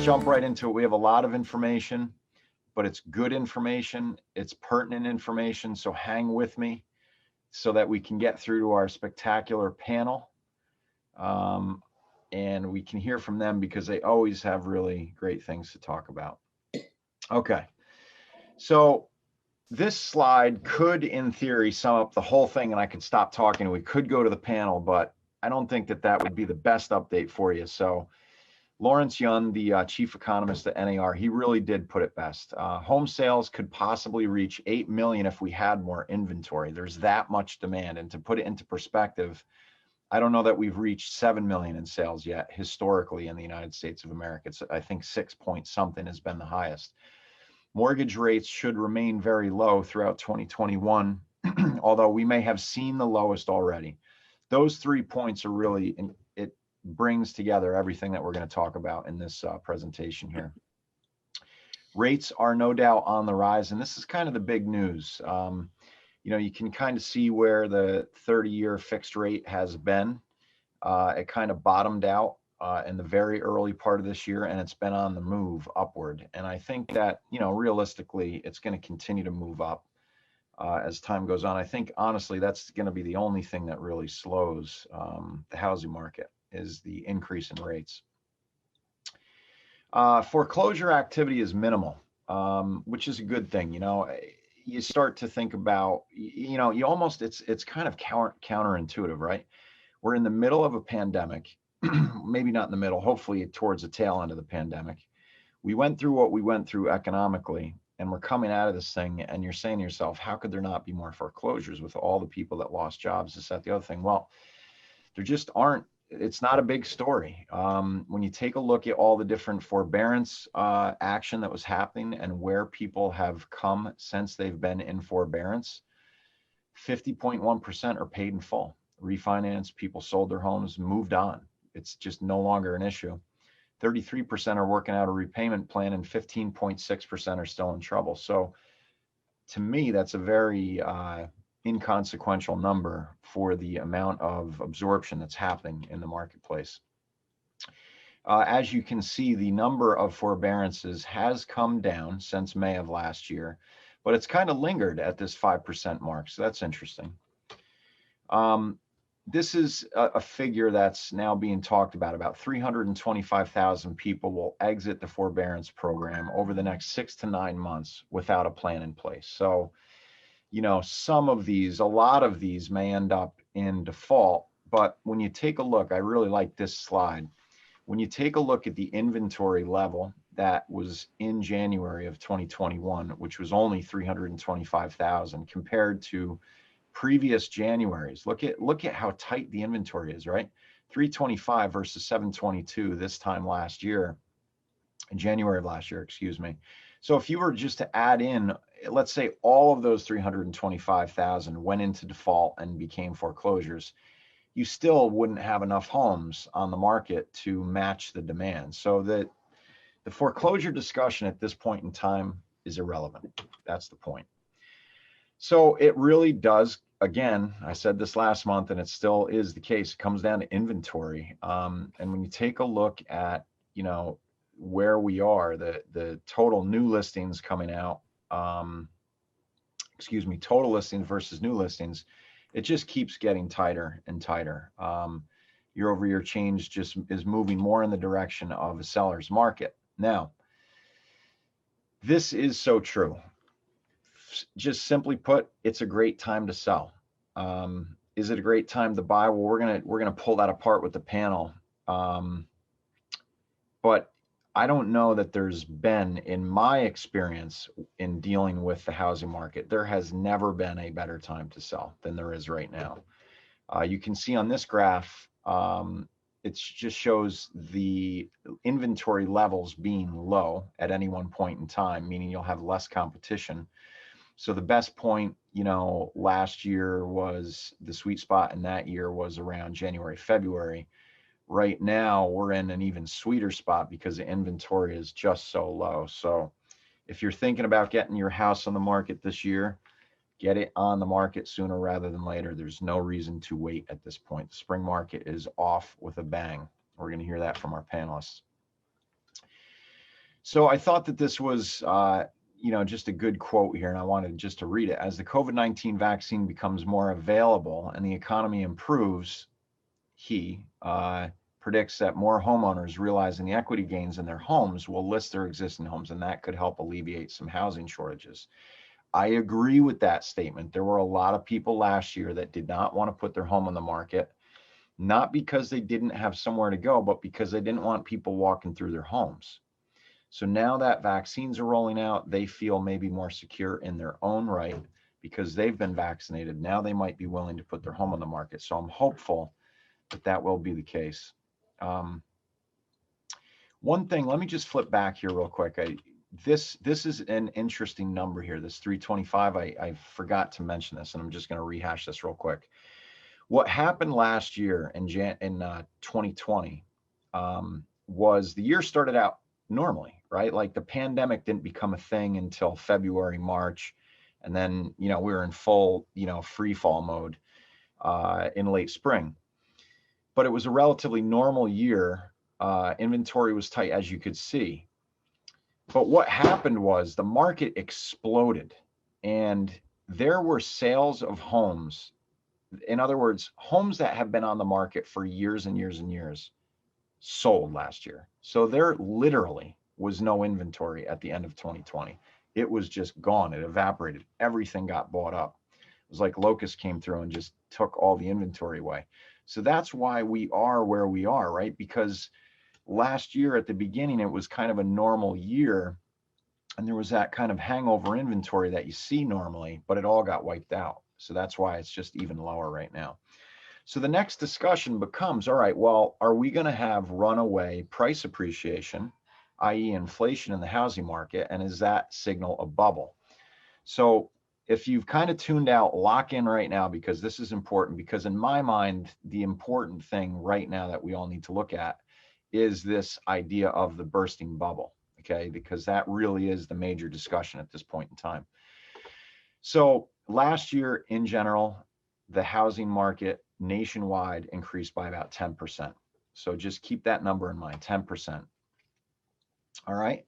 jump right into it. We have a lot of information, but it's good information. It's pertinent information. So hang with me so that we can get through to our spectacular panel. And we can hear from them because they always have really great things to talk about. Okay. So this slide could, in theory, sum up the whole thing, and I could stop talking. We could go to the panel, but I don't think that that would be the best update for you. So Lawrence Yun, the chief economist at NAR, he really did put it best. Home sales could possibly reach 8 million if we had more inventory. There's that much demand. And to put it into perspective, I don't know that we've reached 7 million in sales yet historically in the United States of America. It's, I think 6 point something has been the highest. Mortgage rates should remain very low throughout 2021, although we may have seen the lowest already. Those 3 points are really, it brings together everything that we're going to talk about in this presentation here. Rates are no doubt on the rise, and this is kind of the big news. You know, you can kind of see where the 30-year fixed rate has been. It kind of bottomed out in the very early part of this year, and it's been on the move upward. And I think that, you know, realistically, it's going to continue to move up as time goes on. I think, honestly, that's going to be the only thing that really slows the housing market is the increase in rates. Foreclosure activity is minimal, which is a good thing. You know, you start to think about, you know, you almost, it's kind of counterintuitive, right? We're in the middle of a pandemic, maybe not in the middle, hopefully towards the tail end of the pandemic. We went through what we went through economically, and we're coming out of this thing, and you're saying to yourself, how could there not be more foreclosures with all the people that lost jobs, this, that, the other thing? Well, there just aren't. It's not a big story. When you take a look at all the different forbearance action that was happening and where people have come since they've been in forbearance, 50.1% are paid in full. Refinance, people sold their homes, moved on. It's just no longer an issue. 33% are working out a repayment plan, and 15.6% are still in trouble. So to me, that's a very inconsequential number for the amount of absorption that's happening in the marketplace. As you can see, the number of forbearances has come down since May of last year, but it's kind of lingered at this 5% mark. So that's interesting. This is a figure that's now being talked about 325,000 people will exit the forbearance program over the next 6 to 9 months without a plan in place. So, you know, some of these, a lot of these may end up in default, but when you take a look, I really like this slide. When you take a look at the inventory level that was in January of 2021, which was only 325,000 compared to previous Januaries, look at how tight the inventory is, right? 325 versus 722 this time last year, in January of last year, excuse me. So if you were just to add in, let's say all of those 325,000 went into default and became foreclosures, you still wouldn't have enough homes on the market to match the demand. So that the foreclosure discussion at this point in time is irrelevant. That's the point. So it really does, again, I said this last month and it still is the case, it comes down to inventory. And when you take a look at, you know, where we are, the total new listings coming out, excuse me, total listings versus new listings, it just keeps getting tighter and tighter. Year over year change just is moving more in the direction of a seller's market. Now, this is so true. Just simply put, it's a great time to sell. Is it a great time to buy? Well, we're gonna pull that apart with the panel. But I don't know that there's been, in my experience in dealing with the housing market, there has never been a better time to sell than there is right now. You can see on this graph, it just shows the inventory levels being low at any one point in time, meaning you'll have less competition. So the best point, you know, last year was the sweet spot, and that year was around January, February. Right now, we're in an even sweeter spot because the inventory is just so low. So if you're thinking about getting your house on the market this year, get it on the market sooner rather than later. There's no reason to wait at this point. The spring market is off with a bang. We're going to hear that from our panelists. So I thought that this was, just a good quote here, and I wanted just to read it. As the COVID-19 vaccine becomes more available and the economy improves, he predicts that more homeowners realizing the equity gains in their homes will list their existing homes, and that could help alleviate some housing shortages. I agree with that statement. There were a lot of people last year that did not want to put their home on the market, not because they didn't have somewhere to go, but because they didn't want people walking through their homes. So now that vaccines are rolling out, they feel maybe more secure in their own right because they've been vaccinated. Now they might be willing to put their home on the market. So I'm hopeful that that will be the case. One thing, let me just flip back here real quick. This is an interesting number here, this 325. I forgot to mention this, and I'm just going to rehash this real quick. What happened last year in 2020 was the year started out normally, right? Like the pandemic didn't become a thing until February, March, and then we were in full free fall mode in late spring. But it was a relatively normal year. Inventory was tight, as you could see. But what happened was the market exploded, and there were sales of homes. In other words, homes that have been on the market for years and years and years sold last year. So there literally was no inventory at the end of 2020. It was just gone. It evaporated. Everything got bought up. It was like locusts came through and just took all the inventory away. So that's why we are where we are, right? Because last year at the beginning, it was kind of a normal year, and there was that kind of hangover inventory that you see normally, but it all got wiped out. So that's why it's just even lower right now. So the next discussion becomes, all right, well, are we going to have runaway price appreciation, i.e. inflation in the housing market, and is that signal a bubble? So if you've kind of tuned out, lock in right now, because this is important, because in my mind, the important thing right now that we all need to look at is this idea of the bursting bubble, okay? Because that really is the major discussion at this point in time. So last year in general, the housing market nationwide increased by about 10%. So just keep that number in mind, 10%. All right.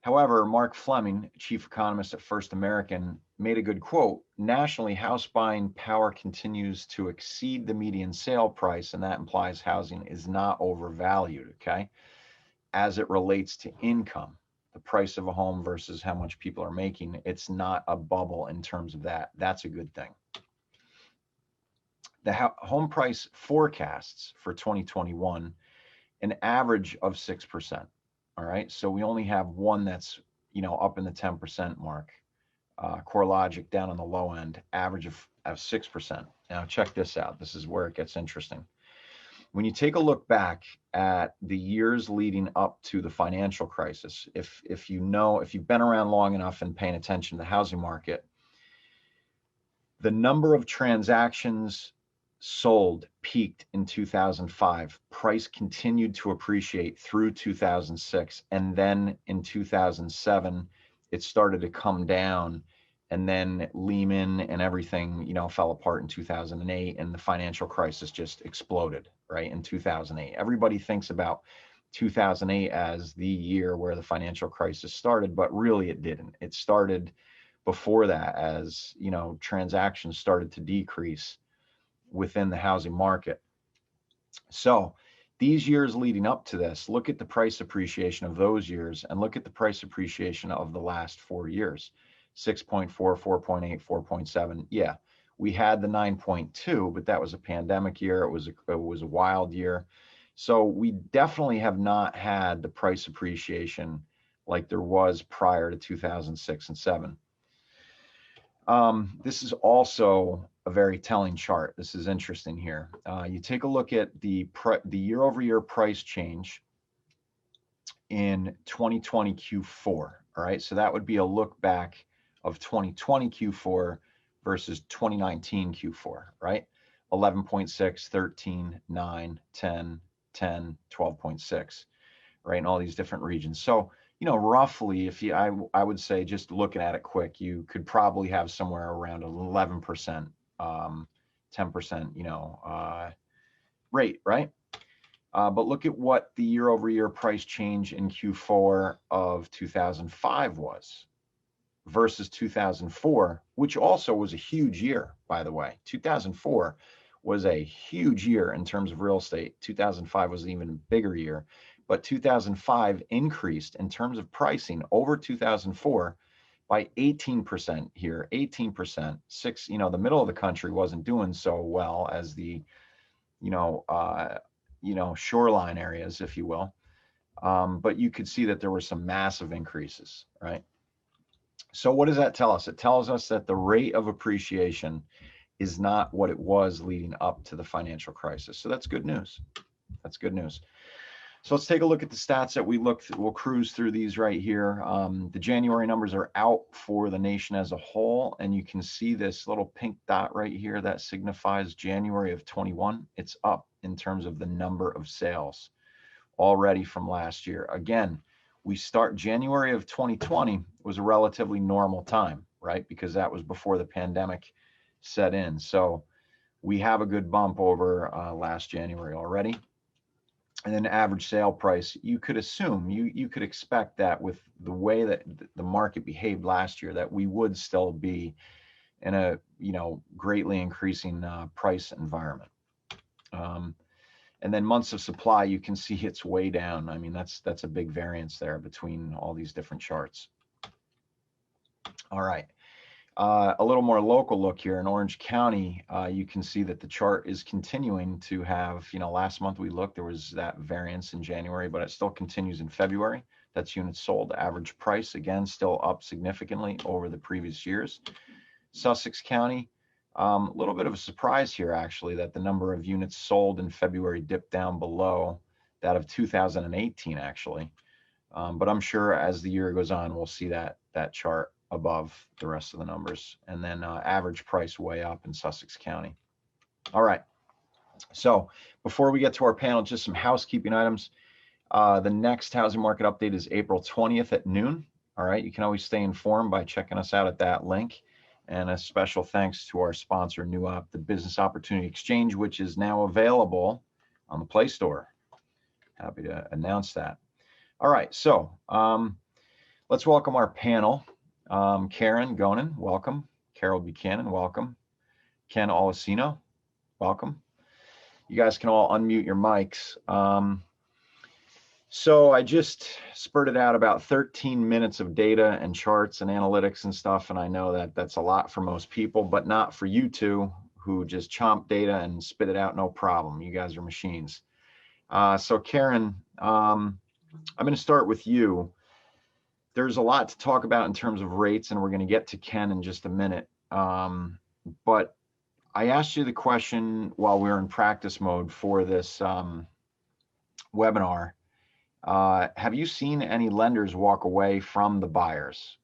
However, Mark Fleming, chief economist at First American, made a good quote. Nationally, house buying power continues to exceed the median sale price, and that implies housing is not overvalued, okay? As it relates to income, the price of a home versus how much people are making, it's not a bubble in terms of that. That's a good thing. The home price forecasts for 2021, an average of 6%. All right, so we only have one that's up in the 10% mark. CoreLogic down on the low end, average of 6%. Now check this out. This is where it gets interesting. When you take a look back at the years leading up to the financial crisis, if you've been around long enough and paying attention to the housing market, the number of transactions sold peaked in 2005. Price continued to appreciate through 2006. And then in 2007, it started to come down. And then Lehman and everything, fell apart in 2008. And the financial crisis just exploded, right, in 2008. Everybody thinks about 2008 as the year where the financial crisis started, but really it didn't. It started before that as, transactions started to decrease within the housing market. So these years leading up to this, look at the price appreciation of those years and look at the price appreciation of the last 4 years, 6.4, 4.8, 4.7. Yeah, we had the 9.2, but that was a pandemic year. It was a wild year. So we definitely have not had the price appreciation like there was prior to 2006 and 7. This is also a very telling chart. This is interesting here. You take a look at the year-over-year price change in 2020 Q4. All right, so that would be a look back of 2020 Q4 versus 2019 Q4, right? 11.6, 13, 9, 10, 10, 12.6, right? In all these different regions. So roughly, I would say, just looking at it quick, you could probably have somewhere around 11%, 10%, rate, right? But look at what the year-over-year price change in Q4 of 2005 was versus 2004, which also was a huge year, by the way. 2004 was a huge year in terms of real estate. 2005 was an even bigger year, but 2005 increased in terms of pricing over 2004 by 18% here, 18%. The middle of the country wasn't doing so well as the, shoreline areas, if you will. But you could see that there were some massive increases, right? So what does that tell us? It tells us that the rate of appreciation is not what it was leading up to the financial crisis. So that's good news. That's good news. So let's take a look at the stats that we looked. We'll cruise through these right here. The January numbers are out for the nation as a whole, and you can see this little pink dot right here that signifies January of 21. It's up in terms of the number of sales already from last year. Again, we start January of 2020 was a relatively normal time, right? Because that was before the pandemic set in. So we have a good bump over last January already. And then average sale price, you could assume, you could expect that with the way that the market behaved last year, that we would still be in a, greatly increasing price environment. And then months of supply, you can see it's way down. I mean, that's a big variance there between all these different charts. All right. A little more local look here in Orange County, you can see that the chart is continuing to have, last month we looked, there was that variance in January, but it still continues in February. That's units sold. Average price, again, still up significantly over the previous years. Sussex County, a little bit of a surprise here, actually, that the number of units sold in February dipped down below that of 2018, actually. But I'm sure as the year goes on, we'll see that chart above the rest of the numbers. And then average price way up in Sussex County. All right. So before we get to our panel, just some housekeeping items. The next housing market update is April 20th at noon. All right. You can always stay informed by checking us out at that link. And a special thanks to our sponsor, the Business Opportunity Exchange, which is now available on the Play Store. Happy to announce that. All right. So let's welcome our panel. Keren, Gonen, welcome. Carol Buchanan, welcome. Ken Olasino, welcome. You guys can all unmute your mics. So I just spurted out about 13 minutes of data and charts and analytics and stuff, and I know that that's a lot for most people, but not for you two who just chomp data and spit it out, no problem. You guys are machines. So Keren, I'm going to start with you. There's a lot to talk about in terms of rates, and we're going to get to Ken in just a minute. But I asked you the question while we were in practice mode for this webinar. Have you seen any lenders walk away from the buyers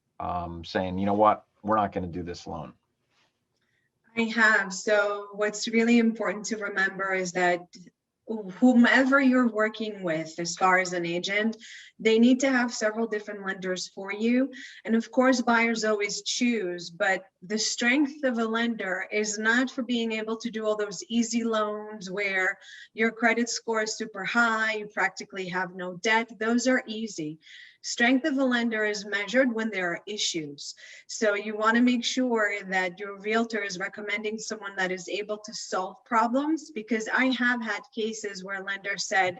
saying, you know what, we're not going to do this loan? I have. So what's really important to remember is that whomever you're working with as far as an agent, they need to have several different lenders for you. And of course, buyers always choose, but the strength of a lender is not for being able to do all those easy loans where your credit score is super high, you practically have no debt. Those are easy. Strength of a lender is measured when there are issues. So you want to make sure that your realtor is recommending someone that is able to solve problems, because I have had cases where a lender said,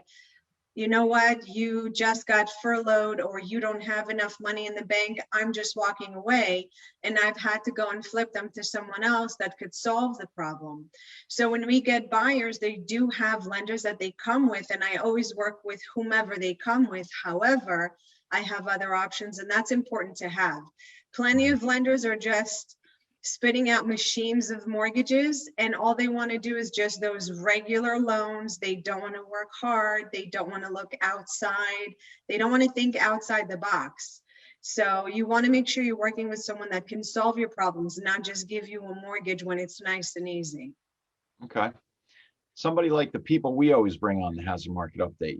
you know what, you just got furloughed or you don't have enough money in the bank, I'm just walking away. And I've had to go and flip them to someone else that could solve the problem. So when we get buyers, they do have lenders that they come with, and I always work with whomever they come with. However, I have other options, and that's important to have. Plenty of lenders are just spitting out machines of mortgages, and all they want to do is just those regular loans. They don't want to work hard. They don't want to look outside. They don't want to think outside the box. So you want to make sure you're working with someone that can solve your problems, not just give you a mortgage when it's nice and easy. Okay. Somebody like the people we always bring on the housing market update.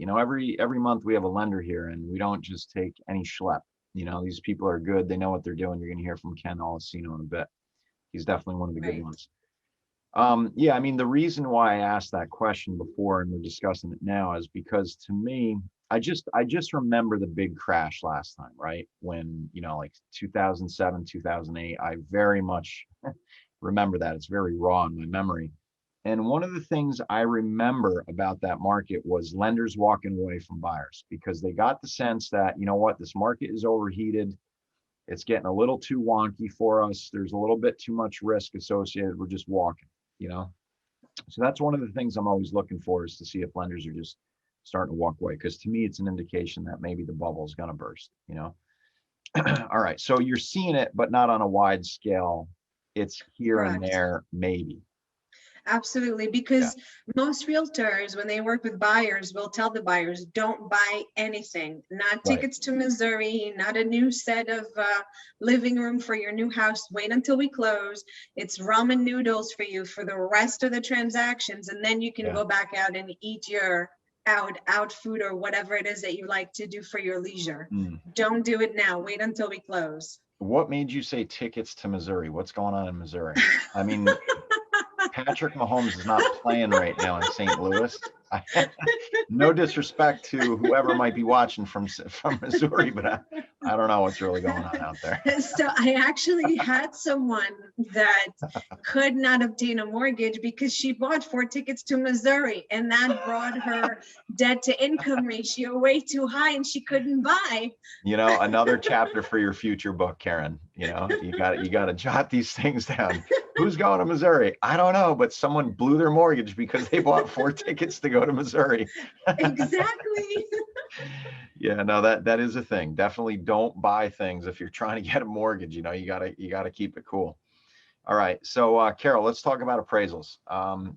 Every month we have a lender here, and we don't just take any schlep. These people are good. They know what they're doing. You're going to hear from Ken Olasino in a bit. He's definitely one of the good ones. Yeah, I mean, the reason why I asked that question before and we're discussing it now is because to me, I just remember the big crash last time, right? When, like 2007, 2008, I very much remember that. It's very raw in my memory. And one of the things I remember about that market was lenders walking away from buyers because they got the sense that, you know what, this market is overheated. It's getting a little too wonky for us. There's a little bit too much risk associated. We're just walking, you know? So that's one of the things I'm always looking for is to see if lenders are just starting to walk away. Because to me, it's an indication that maybe the bubble is going to burst, you know? All right. So you're seeing it, but not on a wide scale. It's here and Correct. there, maybe. Absolutely, Yeah. because most realtors, when they work with buyers, will tell the buyers, don't buy anything, not Right. tickets to Missouri, not a new set of living room for your new house. Wait until we close. It's ramen noodles for you for the rest of the transactions, and then you can Yeah. go back out and eat your out food or whatever it is that you like to do for your leisure. Mm. Don't do it now. Wait until we close. What made you say tickets to Missouri? What's going on in Missouri? I mean, Patrick Mahomes is not playing right now in St. Louis. No disrespect to whoever might be watching from Missouri, but I don't know what's really going on out there. So I actually had someone that could not obtain a mortgage because she bought 4 tickets to Missouri, and that brought her debt to income ratio way too high, and she couldn't buy. Another chapter for your future book, Keren. You got to jot these things down. Who's going to Missouri? I don't know, but someone blew their mortgage because they bought 4 tickets to go to Missouri. Exactly. Yeah, no, that is a thing. Definitely don't buy things if you're trying to get a mortgage. You gotta keep it cool. All right, so Carol, let's talk about appraisals.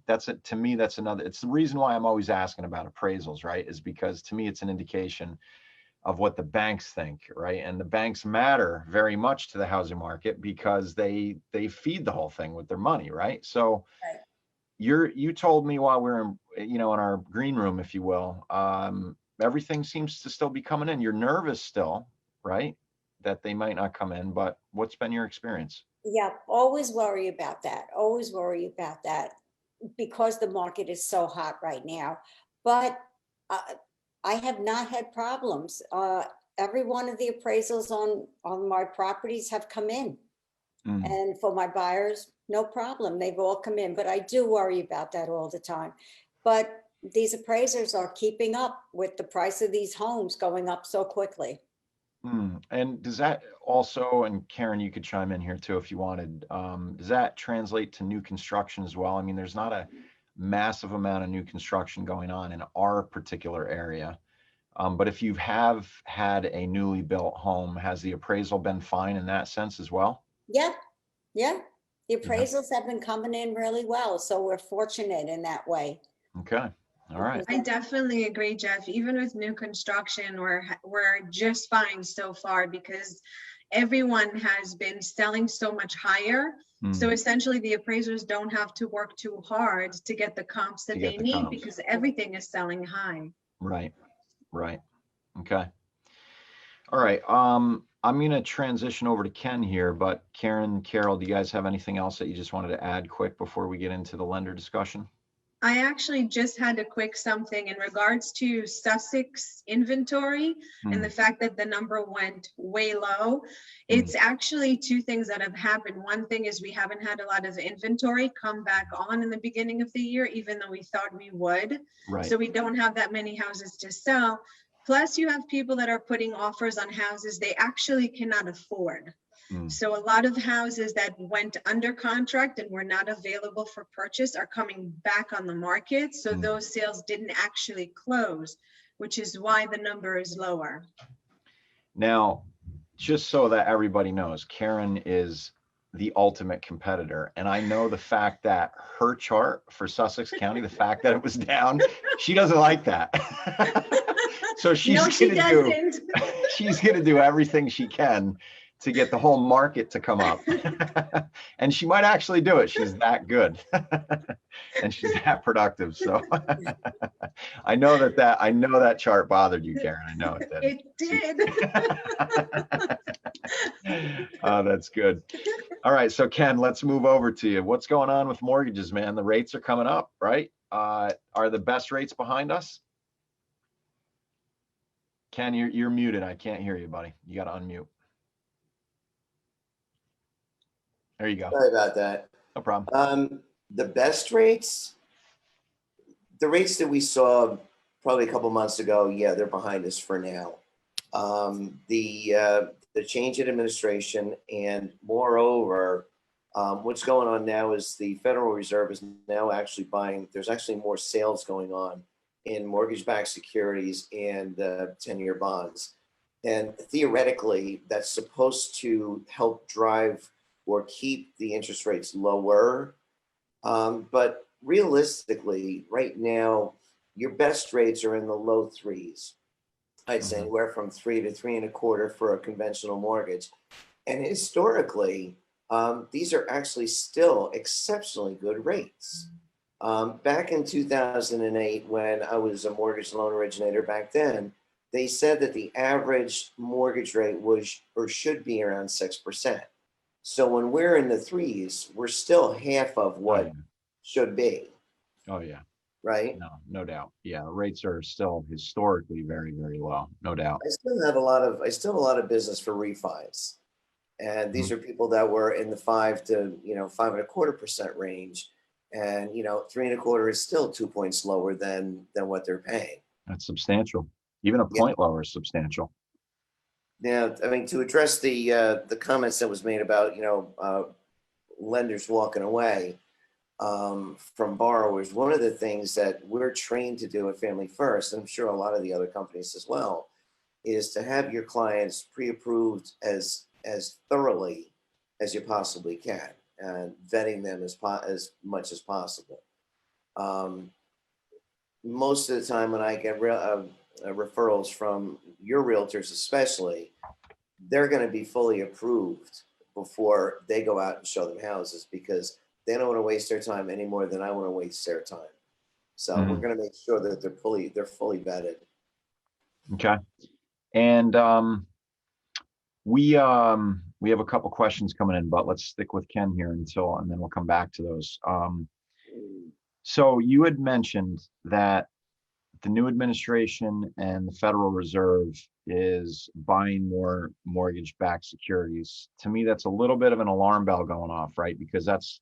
That's it. To me, that's another. It's the reason why I'm always asking about appraisals, right? Is because to me, it's an indication of what the banks think, right? And the banks matter very much to the housing market because they feed the whole thing with their money, right? So Right. you told me while we were in our green room, if you will, everything seems to still be coming in. You're nervous still, right? That they might not come in, but what's been your experience? Yeah, always worry about that. Always worry about that because the market is so hot right now. But uh, I have not had problems. Every one of the appraisals on my properties have come in. Mm, And for my buyers, no problem. They've all come in. But I do worry about that all the time. But these appraisers are keeping up with the price of these homes going up so quickly. And does that also, and Keren, you could chime in here too if you wanted, does that translate to new construction as well? I mean, there's not a massive amount of new construction going on in our particular area. But if you have had a newly built home, has the appraisal been fine in that sense as well? Yeah, yeah. The Yeah. appraisals have been coming in really well. So we're fortunate in that way. Okay. All right. I definitely agree, Geoff. Even with new construction, we're just fine so far because everyone has been selling so much higher. So Mm, essentially, the appraisers don't have to work too hard to get the comps to that get they the need comps. because everything is selling high. Right. Right. Okay. All right. I'm going to transition over to Ken here, but Keren, Carol, do you guys have anything else that you just wanted to add quick before we get into the lender discussion? I actually just had a quick something in regards to Sussex inventory and the Mm, fact that the number went way low. mm, It's actually 2 things that have happened. One thing is we haven't had a lot of inventory come back on in the beginning of the year, even though we thought we would. right. So we don't have that many houses to sell. Plus you have people that are putting offers on houses they actually cannot afford. Mm, So a lot of houses that went under contract and were not available for purchase are coming back on the market. So mm. those sales didn't actually close, which is why the number is lower. Now, just so that everybody knows, Keren is the ultimate competitor. And I know the fact that her chart for Sussex County, the fact that it was down, she doesn't like that. So No, she doesn't. she's gonna do everything she can to get the whole market to come up. And she might actually do it. She's that good. And she's that productive. So I know that chart bothered you, Keren. I know it did. It did. Oh, that's good. All right, so Ken, let's move over to you. What's going on with mortgages, man? The rates are coming up, right? Are the best rates behind us? Ken, you're muted. I can't hear you, buddy. You got to unmute. There you go. Sorry about that. No problem. The best rates, the rates that we saw probably a couple months ago, yeah, they're behind us for now. The change in administration, and moreover, what's going on now is the Federal Reserve is now actually buying. There's actually more sales going on in mortgage-backed securities and 10-year bonds, and theoretically, that's supposed to help drive or keep the interest rates lower. But realistically, right now, your best rates are in the low threes. I'd say anywhere from 3 to 3.25 for a conventional mortgage. And historically, these are actually still exceptionally good rates. Back in 2008, when I was a mortgage loan originator back then, they said that the average mortgage rate was or should be around 6%. So when we're in the threes, we're still half of what should be. Oh yeah. Right? No doubt. Yeah, rates are still historically very, very low. No doubt. I still have a lot of business for refis. And these are people that were in the 5 to 5.25% range. And 3.25 is still 2 points lower than what they're paying. That's substantial. Even a point lower is substantial. Now, I mean, to address the comments that was made about lenders walking away from borrowers, one of the things that we're trained to do at Family First, and I'm sure a lot of the other companies as well, is to have your clients pre-approved as thoroughly as you possibly can, and vetting them as much as possible. Most of the time when I get referrals from your realtors especially, they're going to be fully approved before they go out and show them houses, because they don't want to waste their time any more than I want to waste their time. So we're going to make sure that they're fully vetted. Okay. And we have a couple questions coming in, but let's stick with Ken here and then we'll come back to those. So you had mentioned that the new administration and the Federal Reserve is buying more mortgage-backed securities. To me, that's a little bit of an alarm bell going off, right? Because that's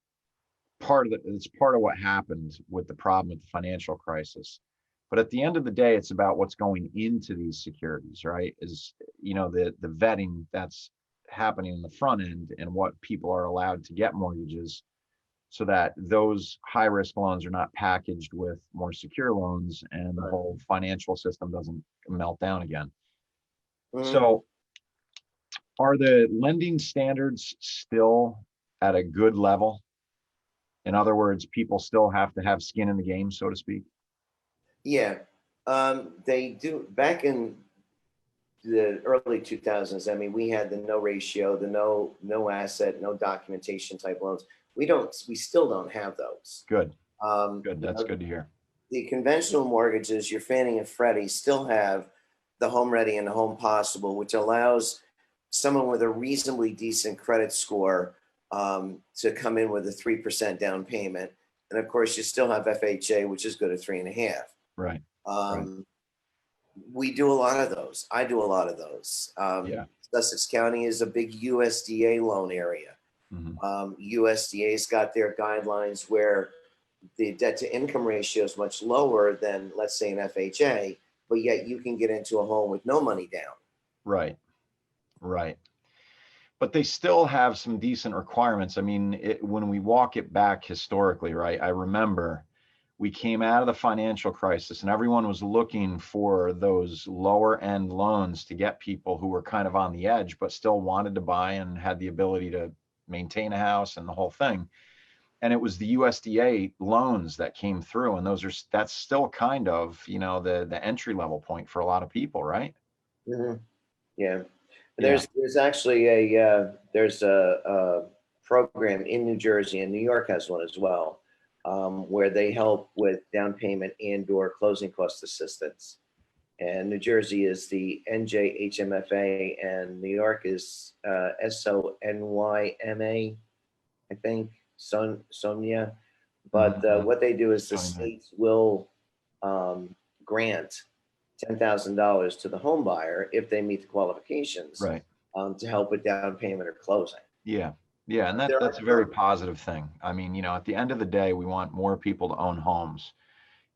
it's part of what happened with the problem with the financial crisis. But at the end of the day, it's about what's going into these securities, right? Is the vetting that's happening in the front end and what people are allowed to get mortgages, so that those high-risk loans are not packaged with more secure loans and the whole financial system doesn't melt down again. So are the lending standards still at a good level? In other words, people still have to have skin in the game, so to speak? Yeah, they do. Back in the early 2000s, I mean, we had the no ratio, the no asset, no documentation type loans. We still don't have those. Good. Good. That's good to hear. The conventional mortgages, your Fannie and Freddie, still have the Home Ready and the Home Possible, which allows someone with a reasonably decent credit score to come in with a 3% down payment. And of course, you still have FHA, which is good at 3.5%. Right. We do a lot of those. I do a lot of those. Sussex County is a big USDA loan area. USDA's got their guidelines where the debt to income ratio is much lower than, let's say, an FHA, but yet you can get into a home with no money down. Right. But they still have some decent requirements. I mean, when we walk it back historically, right? I remember we came out of the financial crisis and everyone was looking for those lower end loans to get people who were kind of on the edge, but still wanted to buy and had the ability to maintain a house and the whole thing. And it was the USDA loans that came through, and that's still kind of, the entry level point for a lot of people, right? Yeah. There's actually a program in New Jersey, and New York has one as well, where they help with down payment and/or closing cost assistance. And New Jersey is the NJHMFA, and New York is SONYMA. I think, Sonia. But what they do is the states will grant $10,000 to the home buyer if they meet the qualifications, Right. To help with down payment or closing. Yeah. Yeah. And that's a very positive thing. I mean, you know, at the end of the day, we want more people to own homes,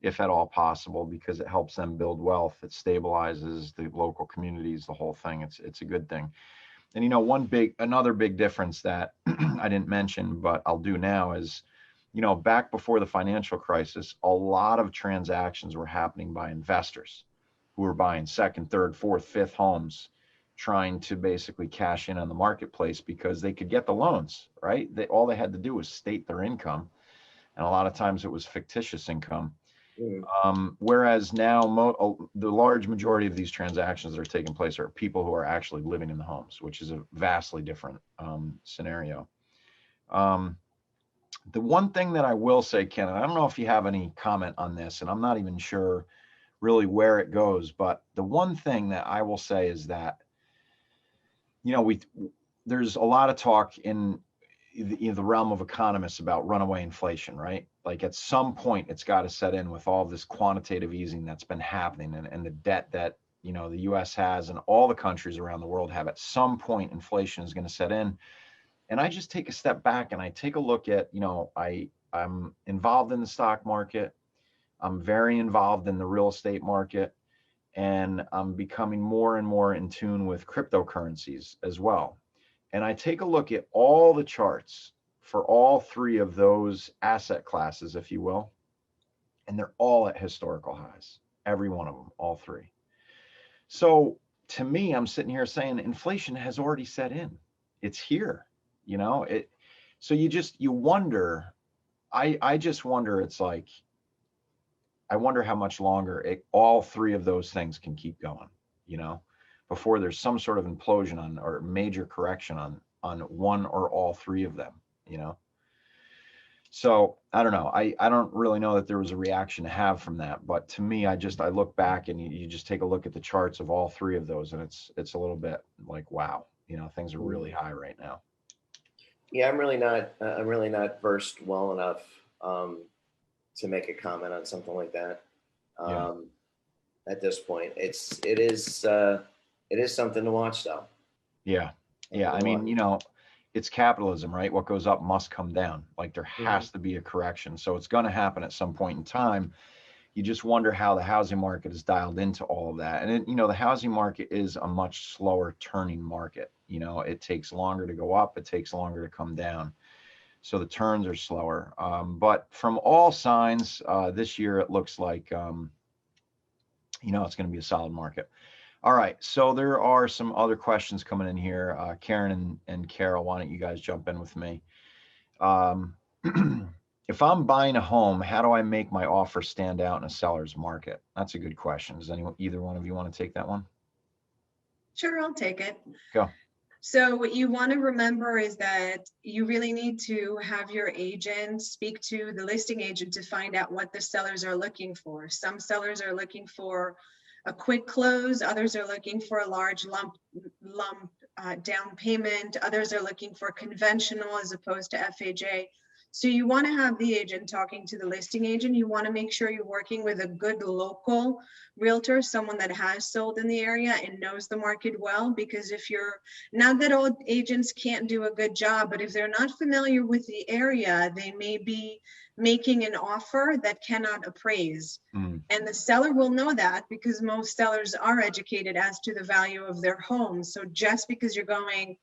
if at all possible, because it helps them build wealth. It stabilizes the local communities, the whole thing. It's a good thing. And, you know, another big difference that I didn't mention, but I'll do now is, you know, back before the financial crisis, a lot of transactions were happening by investors who were buying second, third, fourth, fifth homes, trying to basically cash in on the marketplace because they could get the loans, right? All they had to do was state their income. And a lot of times it was fictitious income. Whereas now the large majority of these transactions that are taking place are people who are actually living in the homes, which is a vastly different scenario. The one thing that I will say, Ken, and I don't know if you have any comment on this, and I'm not even sure really where it goes, but the one thing that I will say is that, you know, there's a lot of talk in the realm of economists about runaway inflation, right? Like at some point it's got to set in with all this quantitative easing that's been happening, and the debt that, you know, the US has and all the countries around the world have. At some point inflation is going to set in. And I just take a step back and I take a look at, you know, I'm involved in the stock market. I'm very involved in the real estate market, and I'm becoming more and more in tune with cryptocurrencies as well. And I take a look at all the charts for all three of those asset classes, if you will, and they're all at historical highs, every one of them, all three. So to me, I'm sitting here saying inflation has already set in. It's here, you know, so you wonder, I just wonder, it's like, I wonder how much longer all three of those things can keep going, you know, before there's some sort of implosion or major correction on one or all three of them, you know. So I don't know. I don't really know that there was a reaction to have from that, but to me, I look back and you just take a look at the charts of all three of those, and it's a little bit like, wow, you know, things are really high right now. Yeah, I'm really not versed well enough to make a comment on something like that. At this point, it is something to watch, though. Yeah. I mean, you know, it's capitalism, right? What goes up must come down. Like there has to be a correction. So it's going to happen at some point in time. You just wonder how the housing market is dialed into all of that. And you know, the housing market is a much slower turning market. You know, it takes longer to go up. It takes longer to come down. So the turns are slower. But from all signs, this year, it looks like, you know, it's going to be a solid market. All right. So there are some other questions coming in here. Karen and Carol, why don't you guys jump in with me? If I'm buying a home, how do I make my offer stand out in a seller's market? That's a good question. Does either one of you want to take that one? Sure, I'll take it. Go. So what you want to remember is that you really need to have your agent speak to the listing agent to find out what the sellers are looking for. Some sellers are looking for a quick close, others are looking for a large lump down payment, others are looking for conventional as opposed to FHA. So you want to have the agent talking to the listing agent. You want to make sure you're working with a good local realtor, someone that has sold in the area and knows the market well, because if you're, not that all agents can't do a good job, but if they're not familiar with the area, they may be making an offer that cannot appraise. And the seller will know that because most sellers are educated as to the value of their home. So just because you're going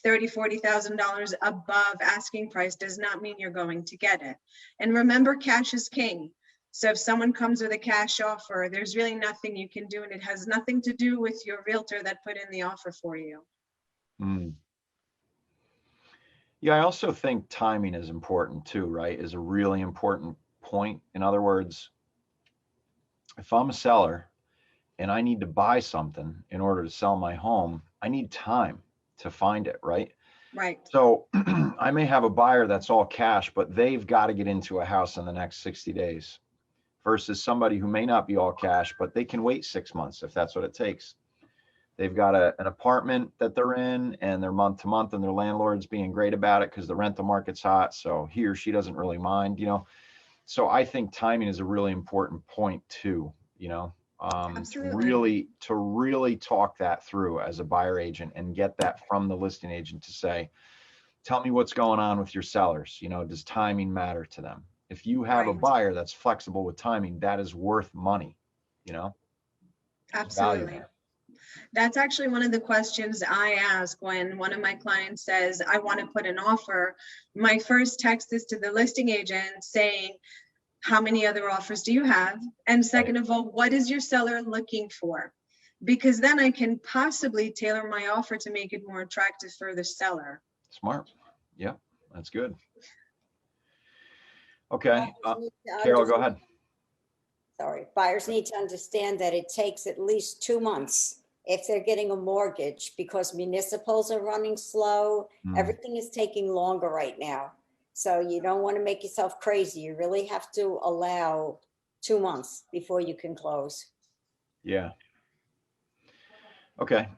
$30,000, $40,000 above asking price does not mean you're going to get it. And remember, cash is king. So if someone comes with a cash offer, there's really nothing you can do, and it has nothing to do with your realtor that put in the offer for you. Yeah, I also think timing is important too, right? Is a really important point. In other words, if I'm a seller and I need to buy something in order to sell my home, I need time to find it, right? Right. So I may have a buyer that's all cash, but they've got to get into a house in the next 60 days versus somebody who may not be all cash, but they can wait 6 months if that's what it takes. they've got an apartment that they're in and they're month to month and their landlord's being great about it because the rental market's hot. So he or she doesn't really mind, you know. So I think timing is a really important point too, you know, Absolutely. to really talk that through as a buyer agent and get that from the listing agent to say, tell me what's going on with your sellers. You know, does timing matter to them? If you have a Right. buyer that's flexible with timing, that is worth money, you know, it's Absolutely. valuable. That's actually one of the questions I ask when one of my clients says, I want to put an offer. My first text is to the listing agent saying, how many other offers do you have? And second of all, what is your seller looking for? Because then I can possibly tailor my offer to make it more attractive for the seller. Smart. Yeah, that's good. Okay, Buyers need to Carol, go understand- ahead. Sorry, buyers need to understand that it takes at least 2 months if they're getting a mortgage because municipals are running slow. Mm. Everything is taking longer right now. So you don't want to make yourself crazy. You really have to allow 2 months before you can close. Yeah. Okay.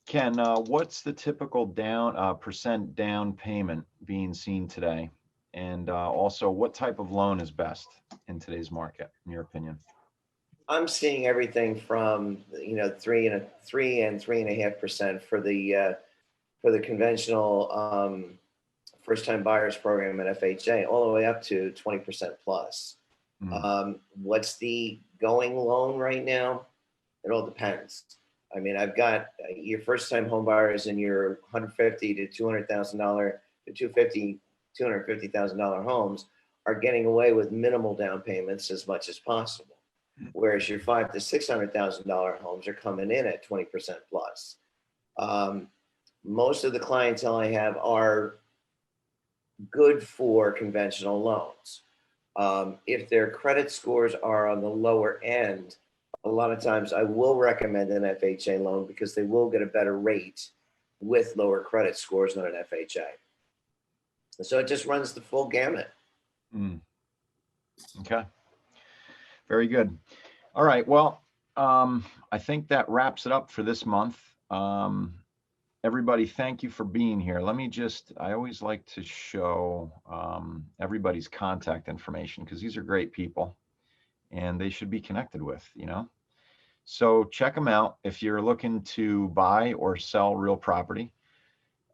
Ken, what's the typical percent down payment being seen today? And also, what type of loan is best in today's market, in your opinion? I'm seeing everything from, you know, 3 and 3.5% for the conventional first-time buyers program at FHA, all the way up to 20% plus. Mm. What's the going loan right now? It all depends. I mean, I've got your first-time home buyers in your $150,000 to $200,000 to $250,000 homes are getting away with minimal down payments as much as possible, whereas your $500,000 to $600,000 homes are coming in at 20% plus. Most of the clientele I have are good for conventional loans. If their credit scores are on the lower end, a lot of times I will recommend an FHA loan because they will get a better rate with lower credit scores than an FHA. So it just runs the full gamut. Mm. Okay. Very good. All right. Well, I think that wraps it up for this month. Everybody, thank you for being here. I always like to show everybody's contact information because these are great people and they should be connected with, you know. So check them out if you're looking to buy or sell real property.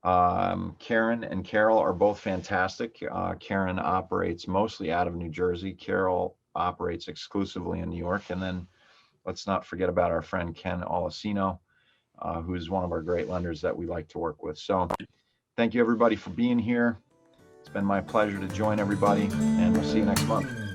Keren and Carol are both fantastic. Keren operates mostly out of New Jersey. Carol operates exclusively in New York. And then let's not forget about our friend Ken Olasino, who's one of our great lenders that we like to work with. So thank you everybody for being here. It's been my pleasure to join everybody, and we'll see you next month.